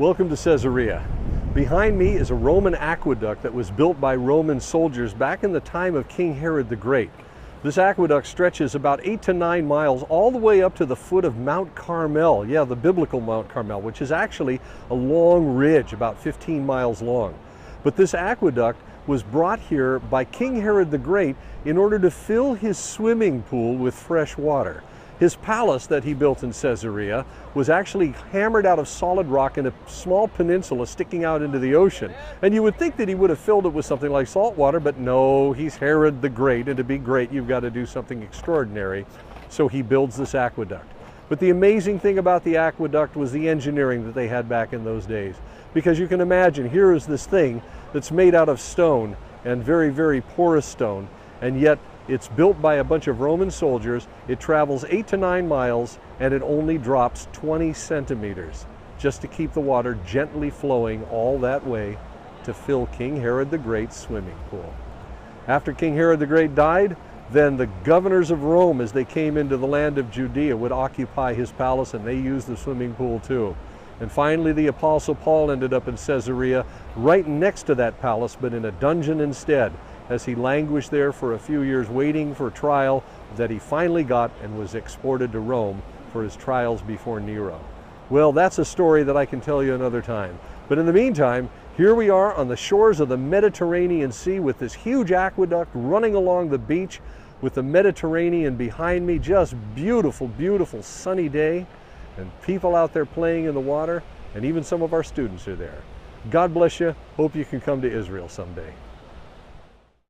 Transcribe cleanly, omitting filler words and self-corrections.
Welcome to Caesarea. Behind me is a Roman aqueduct that was built by Roman soldiers back in the time of King Herod the Great. This aqueduct stretches about 8 to 9 miles all the way up to the foot of Mount Carmel. Yeah, the biblical Mount Carmel, which is actually a long ridge about 15 miles long. But this aqueduct was brought here by King Herod the Great in order to fill his swimming pool with fresh water. His palace that he built in Caesarea was actually hammered out of solid rock in a small peninsula sticking out into the ocean. And you would think that he would have filled it with something like salt water, but no, he's Herod the Great, and to be great, you've got to do something extraordinary. So he builds this aqueduct. But the amazing thing about the aqueduct was the engineering that they had back in those days. Because you can imagine, here is this thing that's made out of stone, and very, very porous stone, and yet it's built by a bunch of Roman soldiers. It travels 8 to 9 miles, and it only drops 20 centimeters just to keep the water gently flowing all that way to fill King Herod the Great's swimming pool. After King Herod the Great died, then the governors of Rome, as they came into the land of Judea, would occupy his palace, and they used the swimming pool too. And finally, the Apostle Paul ended up in Caesarea, right next to that palace, but in a dungeon instead, as he languished there for a few years waiting for trial that he finally got and was exported to Rome for his trials before Nero. Well, that's a story that I can tell you another time. But in the meantime, here we are on the shores of the Mediterranean Sea with this huge aqueduct running along the beach with the Mediterranean behind me. Just beautiful, beautiful sunny day, and people out there playing in the water, and even some of our students are there. God bless you. Hope you can come to Israel someday.